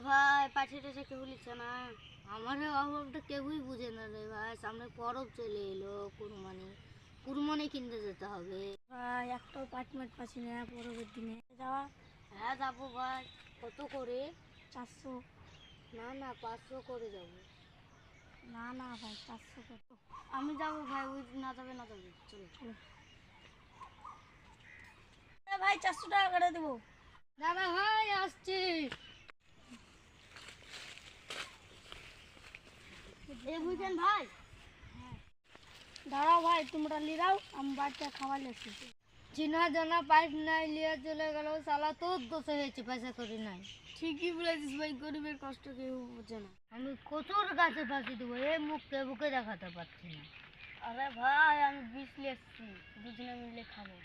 ভাই পাঠিয়ে টাছে কেউ লিখছে না। আমার অভাবটা কেউই বুঝে না রে ভাই। সামনে পরব চলে এলো, কুরবানি কিনতে যেতে হবে ভাই। একটাও পাটমাট পাচ্ছি না পরবের দিনে যাওয়া। হ্যাঁ যাবো ভাই। কত করে? 400। না না 500 করে যাবো। না না ভাই 400 কত? আমি যাবো ভাই, ওই না যাবে না যাবে, চলো চলো ভাই, 400 টাকা করে দেবো। দাদা ভাই আসছি। এই বুঝছেন ভাই? দাঁড়াও ভাই, তোমরা লিরাও, আমি বাড়িতে খাবার লেছি। চিনা জানা পাইপ নাই, লিয়া চলে গেল। শালা তোর দোষে হয়েছে, পয়সা করি নাই। ঠিকই বলেছিস ভাই, গরিবের কষ্ট কেউ বোঝে না। আমি কচুর গাছে ফাঁসি দেবো, এই মুখকে বুকে দেখাতে পারছি না। আরে ভাই, আমি 20 লেছি, দুজনে মিলে খাবো।